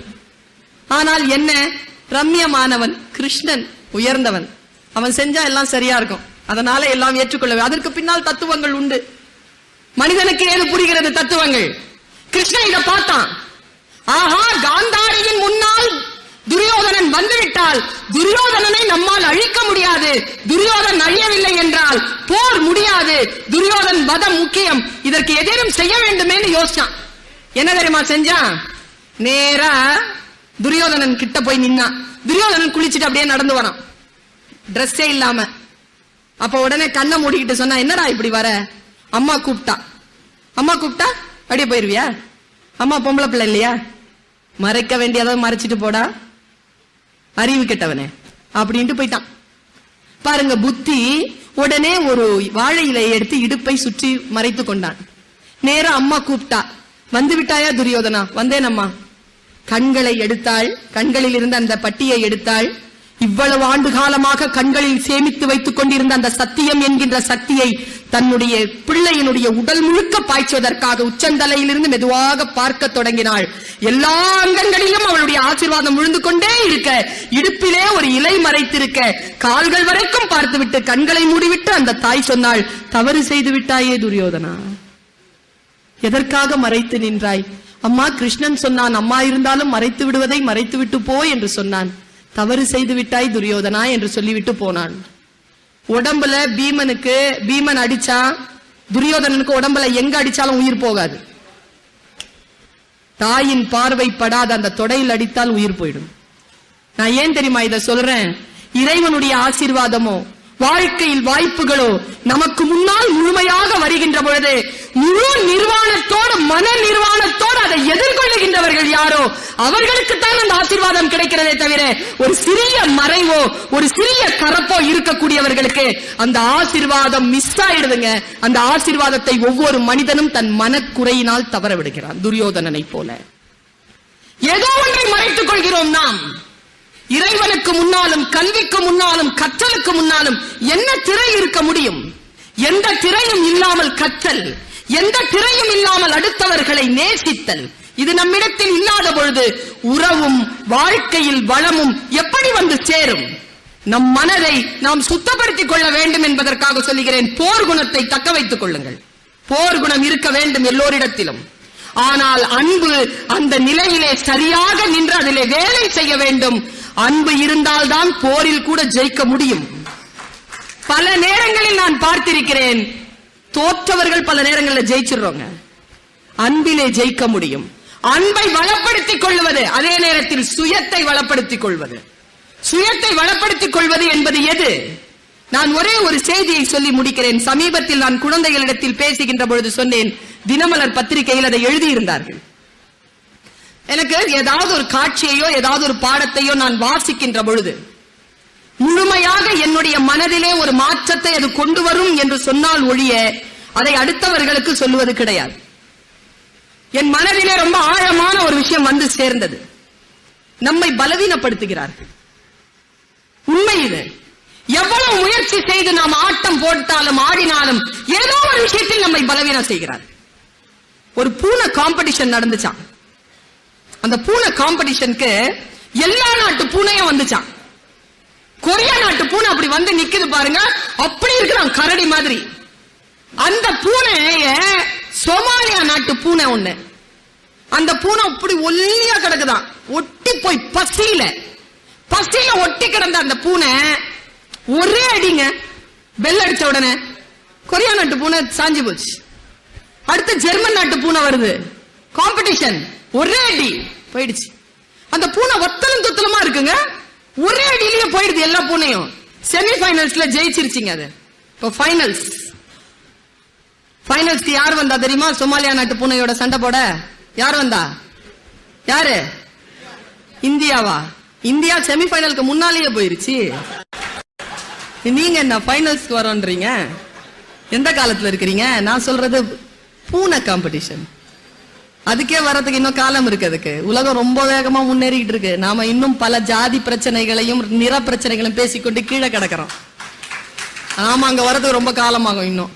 ஆனால் என்ன, ரம்யமானவன். கிருஷ்ணன் உயர்ந்தவன். அவன் செஞ்சா எல்லாம் சரியா இருக்கும். அதனால எல்லாம் ஏற்றுக்கொள்ளவே. அதற்கு பின்னால் தத்துவங்கள் உண்டு. மனிதனுக்கு ஏது புரிகிறது தத்துவங்கள். கிருஷ்ணன் இதை பார்த்தான். ஆஹா, காந்தாரியின் முன்னால் துரியோதனன் வந்துவிட்டால் துரியோதனனை நம்மால் அழிக்க முடியாது. துரியோதனன் அழியவில்லை என்றால் போர் முடியாது. துரியோதன் வதம் முக்கியம். இதற்கு எதிரும் செய்ய வேண்டுமே யோசிச்சான். என்ன தெரியுமா செஞ்சான்? நேரா துரியோதனன் கிட்ட போய் நின்னான். துரியோதனன் குளிச்சுட்டு அப்படியே நடந்து வரான், டிரெஸ்ஸே இல்லாம. அப்ப உடனே கண்ணை மூடிக்கிட்டு சொன்னா, என்னடா இப்படி வர? அம்மா கூப்பிட்டா. அம்மா கூப்பிட்டா அப்படியே போயிருவியா? அம்மா பொம்பளை பிள்ளை இல்லையா? மறைக்க வேண்டியதை மறைச்சிட்டு போடா, அறிவு கெட்டவனே அப்படின்ட்டு போயிட்டான். பாருங்க புத்தி. உடனே ஒரு வாழை இலையை எடுத்து இடுப்பை சுற்றி மறைத்து கொண்டான். நேரா அம்மா கூப்பிட்டா. வந்து விட்டாயா துரியோதனா? வந்தேன் அம்மா. கண்களை எடுத்தாள். கண்களில் இருந்த அந்த பட்டியை எடுத்தாள். இவ்வளவு ஆண்டு காலமாக கண்களில் சேமித்து வைத்துக் கொண்டிருந்த அந்த சத்தியம் என்கின்ற சக்தியை தன்னுடைய பிள்ளையினுடைய உடல் முழுக்க பாய்ச்சுவதற்காக உச்சந்தலையிலிருந்து மெதுவாக பார்க்க தொடங்கினாள். எல்லா அங்கங்களிலும் அவளுடைய ஆசீர்வாதம் விழுந்து கொண்டே இருக்க, இடுப்பிலே ஒரு இலை மறைத்திருக்க, கால்கள் வரைக்கும் பார்த்துவிட்டு கண்களை மூடிவிட்டு அந்த தாய் சொன்னாள், தவறு செய்து விட்டாயே துரியோதனா, எதற்காக மறைத்து நின்றாய்? அம்மா, கிருஷ்ணன் சொன்னான், அம்மா இருந்தாலும் மறைத்து விடுவதை மறைத்து விட்டு போ என்று சொன்னான். தவறு செய்து விட்டாய் துரியோதனா என்று சொல்லிவிட்டு போனான். உடம்புல பீமன் அடிச்சா, துரியோதனனுக்கு உடம்புல எங்க அடிச்சாலும் உயிர் போகாது. தாயின் பார்வை படாத அந்த தொடையில் அடித்தால் உயிர் போயிடும். நான் ஏன் தெரியுமா இதை சொல்றேன்? இறைவனுடைய ஆசீர்வாதமோ வாழ்க்கையில் வாய்ப்புகளோ நமக்கு முன்னால் முழுமையாக வருகின்ற பொழுது முழு நிர்வாணத்தோடு, மன நிர்வாணத்தோடு அதை எதிர்கொள்ளுகின்றவர்கள் யாரோ அவர்களுக்குத்தான் அந்த ஆசீர்வாதம் கிடைக்கிறதே தவிர ஒரு சிறிய மறைவோ ஒரு சிறிய கரப்போ இருக்கக்கூடியவர்களுக்கு அந்த ஆசீர்வாதம் மிஸ் ஆயிடுதுங்க. அந்த ஆசீர்வாதத்தை ஒவ்வொரு மனிதனும் தன் மனக்குறையினால் தவற விடுகிறான். துரியோதனனை போல ஏதோ ஒன்றை மறைத்துக் கொள்கிறோம் நாம். இறைவனுக்கு முன்னாலும், கல்விக்கு முன்னாலும், கற்றலுக்கு முன்னாலும் என்ன திரை இருக்க முடியும்? எந்த திரையும் இல்லாமல் கற்றல், எந்த திரையும் இல்லாமல் அடுத்தவர்களை நேசித்தல், இது நம்மிடத்தில் இல்லாத பொழுது உறவும் வாழ்க்கையில் வளமும் எப்படி வந்து சேரும்? நம் மனதை நாம் சுத்தப்படுத்திக் கொள்ள வேண்டும் என்பதற்காக சொல்லுகிறேன். போர் குணத்தை தக்க வைத்துக் கொள்ளுங்கள். போர் குணம் இருக்க வேண்டும் எல்லோரிடத்திலும். ஆனால் அன்பு அந்த நிலையிலே சரியாக நின்று அதிலே வேலை செய்ய வேண்டும். அன்பு இருந்தால்தான் போரில் கூட ஜெயிக்க முடியும். பல நேரங்களில் நான் பார்த்திருக்கிறேன், தோற்றவர்கள் பல நேரங்களில் ஜெயிச்சிடுறோங்க. அன்பிலே ஜெயிக்க முடியும். அன்பை வளப்படுத்திக் கொள்வது, அதே நேரத்தில் சுயத்தை வளப்படுத்திக் கொள்வது. சுயத்தை வளப்படுத்திக் கொள்வது என்பது எது? நான் ஒரே ஒரு செய்தியை சொல்லி முடிக்கிறேன். சமீபத்தில் நான் குழந்தைகளிடத்தில் பேசுகின்ற பொழுது சொன்னேன், தினமலர் பத்திரிகையில் அதை எழுதியிருந்தார்கள். எனக்கு ஏதாவது ஒரு காட்சியையோ ஏதாவது ஒரு பாடத்தையோ நான் வாசிக்கின்ற பொழுது முழுமையாக என்னுடைய மனதிலே ஒரு மாற்றத்தை அது கொண்டு வரும் என்று சொன்னால் ஒழிய அதை அடுத்தவர்களுக்கு சொல்லுவது கிடையாது. என் மனதிலே ரொம்ப ஆழமான ஒரு விஷயம் வந்து சேர்ந்தது. நம்மை பலவீனப்படுத்துகிறார்கள். உண்மை இது. எவ்வளவு முயற்சி செய்து நாம் ஆட்டம் போட்டாலும் ஆடினாலும் ஏதோ ஒரு விஷயத்தில் நம்மை பலவீனம் செய்கிறார். ஒரு பூனை காம்படிஷன் நடந்துச்சான். அந்த பூனை காம்படிஷனுக்கு எல்லா நாட்டு பூனையும் வந்துச்சான். கொரியா நாட்டு பூனை அப்படி வந்து நிக்குது பாருங்க, அப்படி இருக்கிறான் கரடி மாதிரி. அந்த பூனைய சோமாலியா நாட்டு பூனை ஒண்ணு, அந்த பூனை அப்படி ஒல்லியா கிடக்குதான், ஒட்டி போய் பசியில ஒட்டி கிடந்த அந்த பூனை ஒரே அடிங்க, பெல் அடிச்ச உடனே கொரியா நாட்டு பூனை சாஞ்சி போச்சு. அடுத்து ஜெர்மன் நாட்டு பூனை வருது, காம்படிஷன், ஒரே அடி போயிடுச்சு. அந்த பூனை ஒத்தலும் துத்தலமா இருக்குங்க, ஒரே அடியிலேயே போயிடுது எல்லா பூனையும். செமி பைனல்ஸ்ல ஜெயிச்சிருச்சுங்க. அது இப்போ ஃபைனல்ஸ்க்கு யார் வந்தா தெரியுமா? சோமாலியா நாட்டு பூனையோட சண்டை போட யார் வந்தா? யாரு? இந்தியாவா? இந்தியா செமி பைனலுக்கு முன்னாலேயே போயிருச்சு. நீங்க என்ன ஃபைனல்ஸ்க்கு வரோன்றீங்க? எந்த காலத்துல இருக்கிறீங்க? நான் சொல்றது பூனை காம்படிஷன். அதுக்கே வரதுக்கு இன்னும் காலம் இருக்கு. அதுக்கு உலகம் ரொம்ப வேகமா முன்னேறிட்டு இருக்கு. நாம இன்னும் பல ஜாதி பிரச்சனைகளையும் நிற பிரச்சனைகளையும் பேசிக்கொண்டு கீழே கிடக்கிறோம். நாம அங்க வரதுக்கு ரொம்ப காலமாகும் இன்னும்.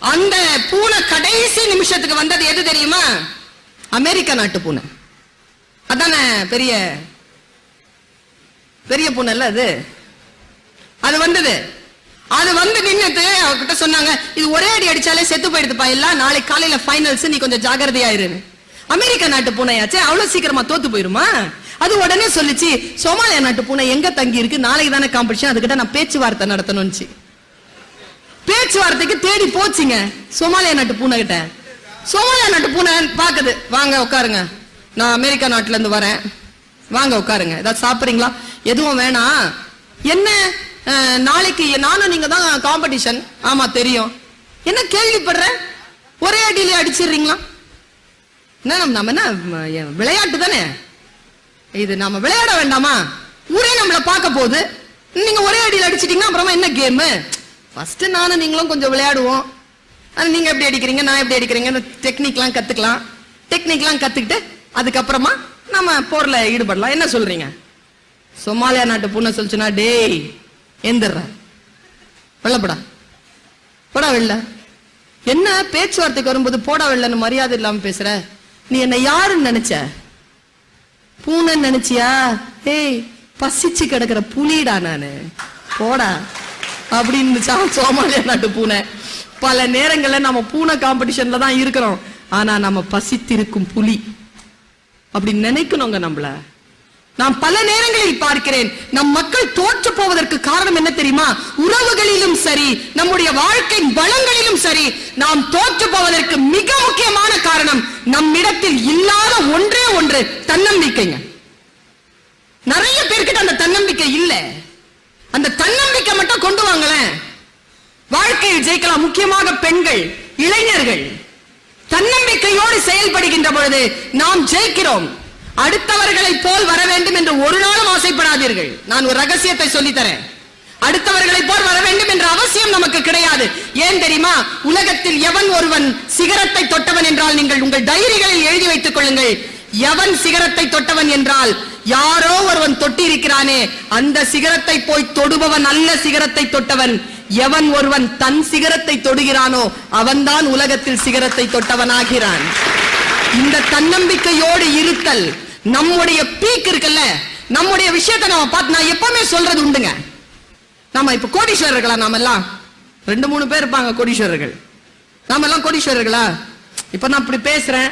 அந்த பூனை கடைசி நிமிஷத்துக்கு வந்தது எது தெரியுமா? அமெரிக்கா நாட்டு பூனை. அதானே பெரிய பெரிய பூனை இல்ல அது. அது வந்தது. அது வந்து நின்னுட்டு அவகிட்ட சொன்னாங்க, இது ஒரே அடி அடிச்சாலே செத்து போயிடுதுப்பா, இல்ல நாளைக்கு காலையில ஃபைனல்ஸ், நீ கொஞ்சம் ஜாகிரதையாயிருன்னு. அமெரிக்கா நாட்டு பூனையாச்சு, அவ்வளவு சீக்கிரமா தோத்து போயிருமா? அது உடனே சொல்லிச்சு, சோமாலியா நாட்டு பூனை எங்க தங்கி இருக்கு, நாளைக்கு தானே காம்படிஷன், அதுகிட்ட நான் பேச்சுவார்த்தை நடத்தணும்னு. பேச்சுவார்த்தைக்கு தேடி போச்சுங்க சோமாலியா நாட்டு பூனை கிட்ட. சோமாலியா நாட்டு பூனை பாக்குது, வாங்க உட்காருங்க, நான் அமெரிக்கா நாட்டுல இருந்து வரேன், வாங்க உட்காருங்க, ஏதாவது சாப்பிடுறீங்களா? எதுவும் வேணாம். என்ன நாளைக்கு நானும் நீங்க தான் காம்படிஷன்? ஆமா தெரியும். என்ன கேள்விப்படுறேன், ஒரே அடியிலே அடிச்சிடுறீங்களா? நம்ம என்ன விளையாட்டு தானே இது, நாம விளையாட வேண்டாமா? ஊரே நம்மள பார்க்க போகுது, நீங்க ஒரே அடியில் அடிச்சிட்டீங்கன்னா அப்புறமா என்ன கேம்? ஃபர்ஸ்ட் நானும் நீங்களும் கொஞ்சம் விளையாடுவோம், நீங்க எப்படி அடிக்கிறீங்க நான் எப்படி அடிக்கிறீங்க டெக்னிக்லாம் கத்துக்கலாம். டெக்னிக்லாம் கத்துக்கிட்டு அதுக்கப்புறமா நம்ம போர்ல ஈடுபடலாம். என்ன சொல்றீங்க? சோமாலியா நாட்டு பூனை சொல்லுச்சுன்னா, டேய் எந்திர வெள்ளப்படா, போடா வெள்ள. என்ன பேச்சுவார்த்தைக்கு வரும்போது போடா வெள்ளன்னு மரியாதை இல்லாம பேசுற? நீ என்ன யாருன்னு நினைச்ச? பூனை நினைச்சியா? ஏய் பசிச்சு கிடக்குற புலிடா நானு, போடா அப்படின்னு சோமாலியா நாட்டு பூனை. பல நேரங்கள்ல நம்ம பூனை காம்படிஷன்ல தான் இருக்கிறோம், ஆனா நம்ம பசித்திருக்கும் புலி அப்படி நினைக்கணுங்க நம்மள. நான் பல நேரங்களில் பார்க்கிறேன், நம் மக்கள் தோற்று போவதற்கு காரணம் என்ன தெரியுமா? உறவுகளிலும் சரி, நம்முடைய வாழ்க்கை வளங்களிலும் சரி, நாம் தோற்று போவதற்கு மிக முக்கியமான காரணம் நம்மிடத்தில் இல்லாத ஒன்றே ஒன்று, தன்னம்பிக்கைங்க. நிறைய பேர்கிட்ட அந்த தன்னம்பிக்கை இல்ல. அந்த தன்னம்பிக்கை மட்டும் கொண்டு வாங்களேன், வாழ்க்கையில் ஜெயிக்கலாம். முக்கியமாக பெண்கள், இளைஞர்கள் தன்னம்பிக்கையோடு செயல்படுகின்ற பொழுது நாம் ஜெயிக்கிறோம். அடுத்தவர்களை போல் வர வேண்டும் என்று ஒரு நாளும் ஆசைப்படாதீர்கள். நான் ஒரு ரகசியத்தை சொல்லித்தரேன். அடுத்தவர்களை போல் வர வேண்டும் என்ற அவசியம் நமக்கு கிடையாது. ஏன் தெரியுமா? உலகத்தில் எவன் ஒருவன் சிகரத்தை தொட்டவன் என்றால் நீங்கள் உங்கள் டைரிகளில் எழுதி வைத்துக் கொள்ளுங்கள். எவன் சிகரத்தை தொட்டவன் என்றால் யாரோ ஒருவன் தொட்டி இருக்கிறானே, அந்த சிகரத்தை போய் தொடுபவன் அல்ல சிகரத்தை தொட்டவன். எவன் ஒருவன் தன் சிகரத்தை தொடுகிறானோ அவன்தான் உலகத்தில் சிகரத்தை தொட்டவனாகிறான். இந்த தன்னம்பிக்கையோடு இருத்தல், நம்முடைய பீக் இருக்குல்ல, நம்முடைய விஷயத்தை நம்ம பார்த்து, நான் எப்பவுமே சொல்றது உண்டுங்க. நாம இப்ப கோடீஸ்வரர்களா? நாம எல்லாம் 2-3 பேர் இருப்பாங்க கோடீஸ்வரர்கள். நாம எல்லாம் கோடீஸ்வரர்களா? இப்ப நான் இப்படி பேசுறேன்,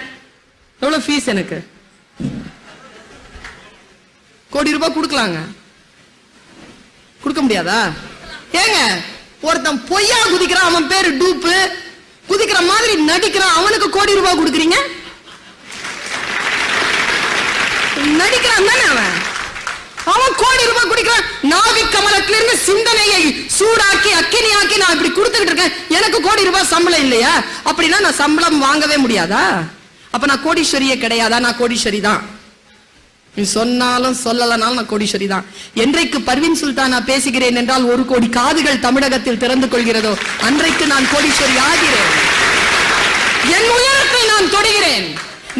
எவ்வளவு ஃபீஸ் எனக்கு? கோடி ரூபாய் கொடுக்கலாங்க, கொடுக்க முடியாதா? ஏங்க ஒருத்தன் பொய்யா குதிக்கிறான், அவன் பேரு டூப்பு, குதிக்கிற மாதிரி நடிக்கிறான், அவனுக்கு கோடி ரூபாய் கொடுக்குறீங்க? நடிக்கிறான் தானே அவன், அவன் கோடி ரூபாய் குடிக்கிறான். நாவி கமலத்திலிருந்து சிந்தனையை சூடாக்கி அக்கினியாக்கி நான் இப்படி கொடுத்துக்கிட்டு இருக்கேன், எனக்கு கோடி ரூபாய் சம்பளம் இல்லையா? அப்படின்னா நான் சம்பளம் வாங்கவே முடியாதா? அப்ப நான் கோடீஸ்வரியே கிடையாதா? நான் கோடீஸ்வரி தான். நீ சொன்னாலும் சொல்லலனாலும் நான் கோடீஸ்வரி தான். என்றைக்கு பர்வீன் சுல்தானா பேசுகிறேன் என்றால் 1 கோடி காதுகள் தமிழகத்தில் திறந்து கொள்கிறதோ அன்றைக்கு நான் கோடீஸ்வரி ஆகிறேன். என் உயரத்தை நான் தொடுகிறேன்.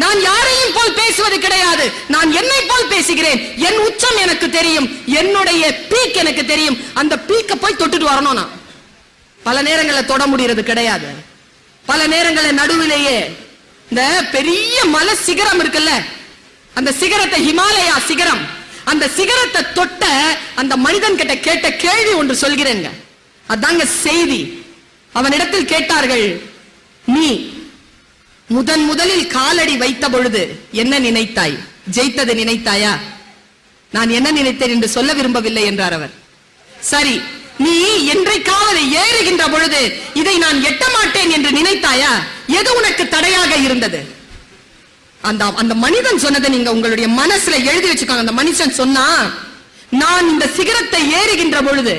நான் யாரையும் போல் பேசுவது கிடையாது. நான் என்னை போல் பேசுகிறேன். என் உச்சம் எனக்கு தெரியும். என்னுடைய பீக் எனக்கு தெரியும். அந்த பீக்க போய் தொட்டுட்டு வரணும். நான் பல நேரங்களில் தொட முடியறது கிடையாது. பல நேரங்களில் நடுவிலேயே இந்த பெரிய மலை சிகரம் இருக்குல்ல, அந்த சிகரத்தை ஹிமாலயா சிகரம், அந்த சிகரத்தை தொட்ட அந்த மனிதன் கிட்ட கேட்ட கேள்வி ஒன்று சொல்கிறேங்க. அதாங்க செய்தி. அவனிடத்தில் கேட்டார்கள், நீ முதலில் காலடி வைத்த பொழுது என்ன நினைத்தாய்? ஜெயித்தது நினைத்தாயா? நான் என்ன நினைத்தேன் என்று சொல்ல விரும்பவில்லை என்றார் அவர். சரி, நீ என்றைக்காவது ஏறுகின்ற பொழுது இதை நான் எட்ட மாட்டேன் என்று நினைத்தாயா? எது உனக்கு தடையாக இருந்தது? அந்த மனிதன் சொன்னதை நீங்க உங்களுடைய மனசுல எழுதி வச்சுக்கோங்க. அந்த மனுஷன் சொன்னா, நான் இந்த சிகரத்தை ஏறுகின்ற பொழுது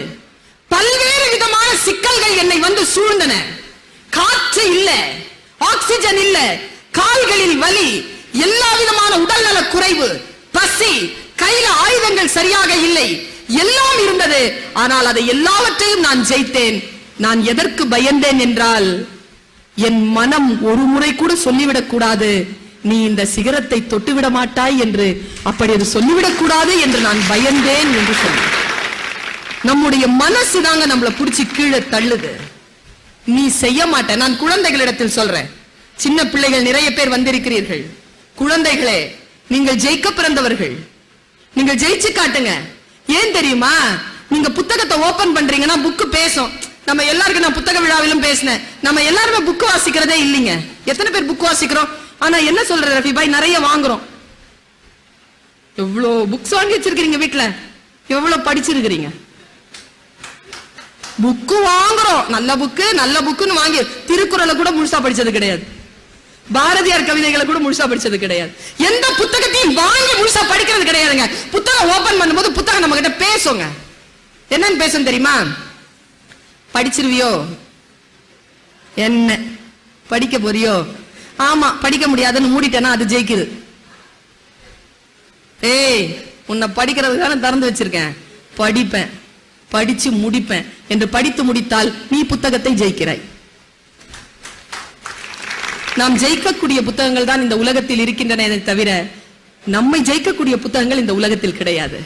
பல்வேறு விதமான சிக்கல்கள் என்னை வந்து சூழ்ந்தன. காற்று இல்ல, ஆக்சிஜன் இல்ல, கால்களில் வலி, எல்லா விதமான உடல்நல குறைவு, பசி, கையில ஆயுதங்கள் சரியாக இல்லை, எல்லாம் இருந்தது. ஆனால் அதை எல்லாவற்றையும் நான் ஜெயித்தேன். நான் எதற்கு பயந்தேன் என்றால், என் மனம் ஒரு முறை கூட சொல்லிவிடக் கூடாது, நீ இந்த சிகரத்தை தொட்டுவிட மாட்டாய் என்று. அப்படி அது சொல்லிவிடக் கூடாது என்று நான் பயந்தேன் என்று சொன்னேன். நம்முடைய மனசு தாங்க நம்மளை பிடிச்சி கீழே தள்ளுது. நீ செய்ய மாட்ட. நான் குழந்தைகளிடத்தில் சொல்றேன். சின்ன பிள்ளைகள் நிறைய பேர் வந்திருக்கிறீர்கள். குழந்தைகளே, நீங்கள் ஜெயிக்க பிறந்தவர்கள். நீங்கள் ஜெயிச்சு காட்டுங்க. ஏன் தெரியுமா? நீங்க புத்தகத்தை ஓபன் பண்றீங்கன்னா புக்கு பேசும். நம்ம எல்லாருக்கும், நான் புத்தக விழாவிலும் பேசினேன், நம்ம எல்லாருமே புக்கு வாசிக்கிறதே இல்லைங்க. எத்தனை பேர் புக்கு வாசிக்கிறோம்? ஆனா என்ன சொல்ற ரஃபி பாய், நிறைய வாங்குறோம். எவ்வளவு புக்ஸ் வாங்கி வச்சிருக்கீங்க வீட்டுல? எவ்வளவு படிச்சிருக்கிறீங்க? புக்கு வாங்குறோம், நல்ல புக்குன்னு வாங்கி திருக்குறளை கூட முழுசா படிச்சது கிடையாது. பாரதியார் கவிதைகளை கூட முழுசா படிச்சது கிடையாது. எந்த புத்தகத்தையும் வாங்கி முழுசா படிக்கிறது கிடையாதுங்க. புத்தகம் ஓபன் பண்ணும்போது புத்தகம் நம்ம கிட்ட பேசுங்க. என்னன்னு பேசும் தெரியுமா? படிச்சிருவியோ? என்ன படிக்க போறியோ? ஆமா, படிக்க முடியாதுன்னு மூடிட்டேன்னா அது ஜெயிக்குது. ஏய், உன்னை படிக்கிறதுக்கான திறந்து வச்சிருக்கேன், படிப்பேன், படிச்சு முடிப்பேன் என்று படித்து முடித்தால் நீ புத்தகத்தை ஜெயிக்கிறாய். நாம் ஜெயிக்கக்கூடிய புத்தகங்கள் தான் இந்த உலகத்தில் இருக்கின்றன தவிர நம்மை ஜெயிக்கக்கூடிய புத்தகங்கள் இந்த உலகத்தில் கிடையாது.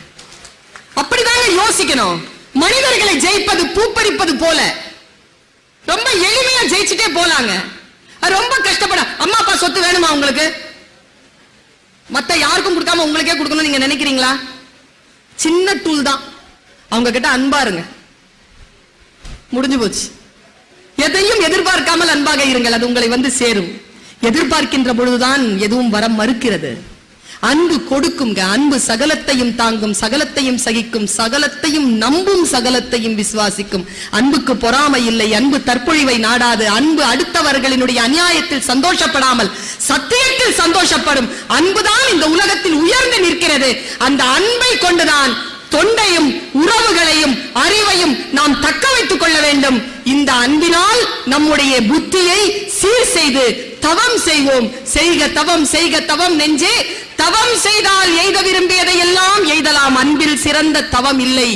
அப்படிதாங்க யோசிக்கணும். மனிதர்களை ஜெயிப்பது பூப்பறிப்பது போல ரொம்ப எளிமையா ஜெயிச்சுட்டே போலாங்க. ரொம்ப கஷ்டப்பட, அம்மா அப்பா சொத்து வேணுமா உங்களுக்கு? மத்த யாருக்கும் கொடுக்காம உங்களுக்கே கொடுக்கணும் நீங்க நினைக்கிறீங்களா? சின்ன டூல் தான். அவங்க கிட்ட அன்பா இருங்க, முடிஞ்சு போச்சு. எதையும் எதிர்பார்க்காமல் அன்பாக இருங்கள், அது உங்களை வந்து சேரும். எதிர்பார்க்கின்ற பொழுதுதான் எதுவும் வர மறுக்கிறது. அன்பு கொடுக்குங்க. அன்பு சகலத்தையும் தாங்கும், சகலத்தையும் சகிக்கும், சகலத்தையும் நம்பும், சகலத்தையும் விசுவாசிக்கும். அன்புக்கு பொறாமை இல்லை. அன்பு தற்பொழிவை நாடாது. அன்பு அடுத்தவர்களினுடைய அநியாயத்தில் சந்தோஷப்படாமல் சத்தியத்தில் சந்தோஷப்படும். அன்புதான் இந்த உலகத்தில் உயர்ந்து நிற்கிறது. அந்த அன்பை கொண்டுதான் தொண்டையும் உறவுகளையும் அறிவையும் நாம் தக்க வைத்துக் கொள்ள வேண்டும். இந்த அன்பினால் நம்முடைய புத்தியை சீர் செய்து தவம் செய்வோம். செய்க தவம், செய்க தவம் நெஞ்சே, தவம் செய்தால் எய்த விரும்பியதை எல்லாம் எய்தலாம். அன்பில் சிறந்த தவம் இல்லை.